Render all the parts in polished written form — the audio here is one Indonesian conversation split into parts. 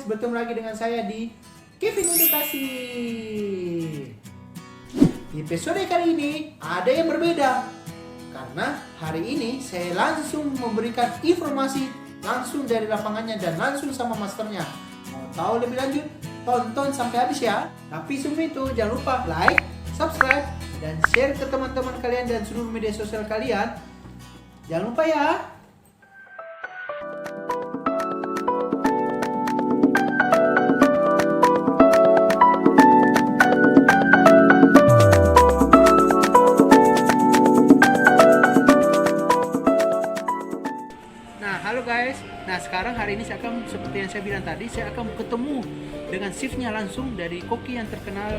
bertemu lagi dengan saya di Kevin Edukasi. Di episode kali ini ada yang berbeda, karena hari ini saya langsung memberikan informasi langsung dari lapangannya dan langsung sama masternya. Mau tahu lebih lanjut? Tonton sampai habis ya. Tapi sebelum itu jangan lupa like, subscribe, dan share ke teman-teman kalian dan seluruh media sosial kalian. Jangan lupa ya. Halo guys, nah sekarang hari ini saya akan, seperti yang saya bilang tadi, saya akan ketemu dengan chefnya langsung dari koki yang terkenal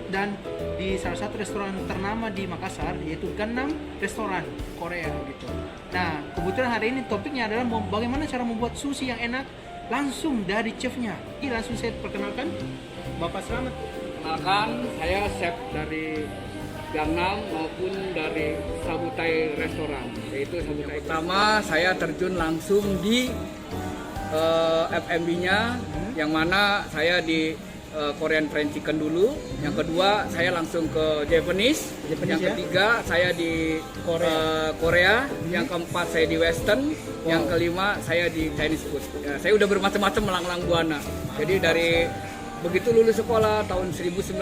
dan di salah satu restoran ternama di Makassar, yaitu Gangnam Restoran Korea gitu. Nah kebetulan hari ini topiknya adalah bagaimana cara membuat sushi yang enak langsung dari chefnya. Ini langsung saya perkenalkan Bapak Slamet. Kenalkan, saya chef dari Gangnam maupun dari Sabutai Restoran. Yaitu Sabutai pertama saya terjun langsung di F&B-nya, yang mana saya di Korean Fried Chicken dulu. Yang kedua saya langsung ke Japanese. Yang ketiga saya di Korea. Yang keempat saya di Western. Yang kelima saya di Chinese food. Ya, saya udah bermacam-macam melanglang buana. Jadi dari begitu lulus sekolah tahun 1995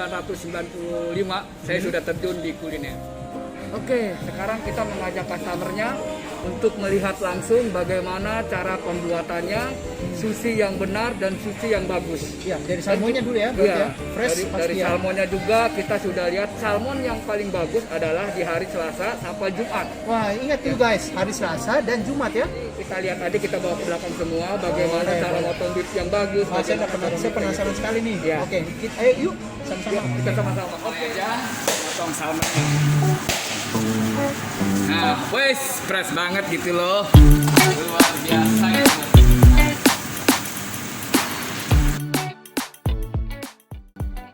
saya sudah terjun di kuliner. Oke, sekarang kita mengajak customernya untuk melihat langsung bagaimana cara pembuatannya sushi yang benar dan sushi yang bagus. Ya, dari salmonnya dulu ya, ya. fresh dari ya. Salmonnya juga kita sudah lihat salmon yang paling bagus adalah di hari Selasa sampai Jumat. Wah, ingat tuh guys, hari Selasa dan Jumat ya. Kita lihat tadi, kita bawa ke belakang semua bagaimana cara motong beef yang bagus. Saya penasaran sekali nih. Ya. Oke, ayo yuk sama-sama. Kita sama-sama. Oke aja, potong salmonnya. Nah, wes fresh banget gitu loh. Luar biasa ya.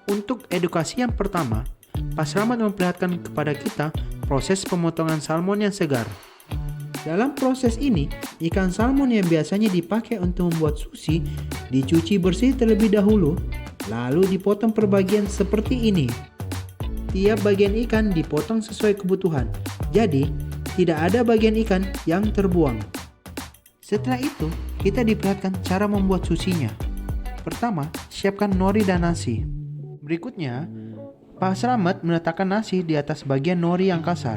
Untuk edukasi yang pertama, Pak Slamet memperlihatkan kepada kita proses pemotongan salmon yang segar. Dalam proses ini, ikan salmon yang biasanya dipakai untuk membuat sushi dicuci bersih terlebih dahulu, lalu dipotong per bagian seperti ini. Tiap bagian ikan dipotong sesuai kebutuhan, jadi tidak ada bagian ikan yang terbuang. Setelah itu, kita diperlihatkan cara membuat sushinya. Pertama, siapkan nori dan nasi. Berikutnya, Pak Slamet meletakkan nasi di atas bagian nori yang kasar.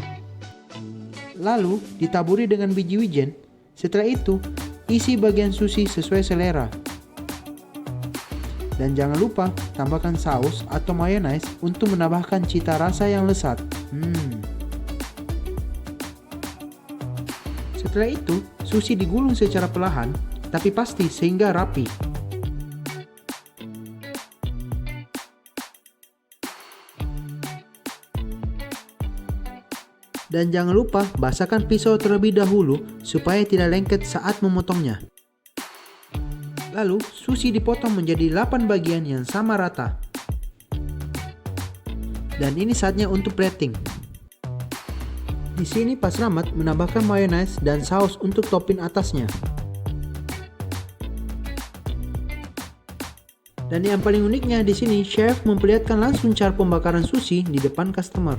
Lalu, ditaburi dengan biji wijen. Setelah itu, isi bagian sushi sesuai selera. Dan jangan lupa tambahkan saus atau mayonnaise untuk menambahkan cita rasa yang lezat. Setelah itu, sushi digulung secara perlahan, tapi pasti sehingga rapi. Dan jangan lupa basahkan pisau terlebih dahulu supaya tidak lengket saat memotongnya. Lalu, sushi dipotong menjadi 8 bagian yang sama rata. Dan ini saatnya untuk plating. Di sini Pak Slamet menambahkan mayonnaise dan saus untuk topping atasnya. Dan yang paling uniknya di sini, chef memperlihatkan langsung cara pembakaran sushi di depan customer.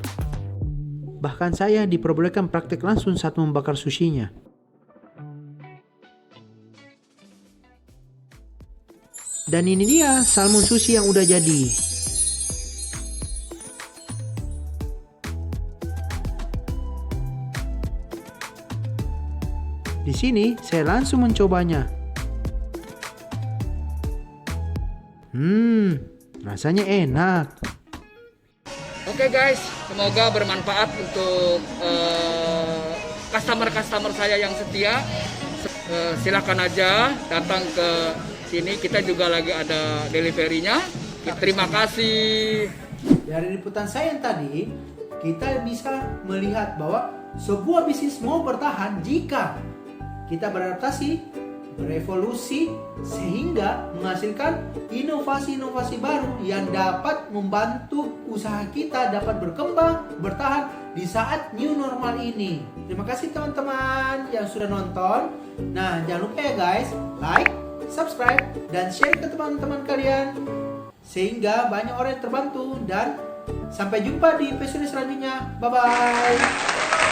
Bahkan saya diperbolehkan praktek langsung saat membakar sushinya. Dan ini dia salmon sushi yang udah jadi. Di sini saya langsung mencobanya. Rasanya enak. Oke guys, semoga bermanfaat untuk customer-customer saya yang setia. Silakan aja datang ke sini, kita juga lagi ada deliverynya. Terima kasih. Dari liputan saya yang tadi, kita bisa melihat bahwa sebuah bisnis mau bertahan jika kita beradaptasi, berevolusi, sehingga menghasilkan inovasi-inovasi baru yang dapat membantu usaha kita dapat berkembang, bertahan di saat new normal ini. Terima kasih teman-teman yang sudah nonton. Nah, jangan lupa ya guys, like, subscribe, dan share ke teman-teman kalian sehingga banyak orang yang terbantu. Dan sampai jumpa di episode selanjutnya. Bye-bye.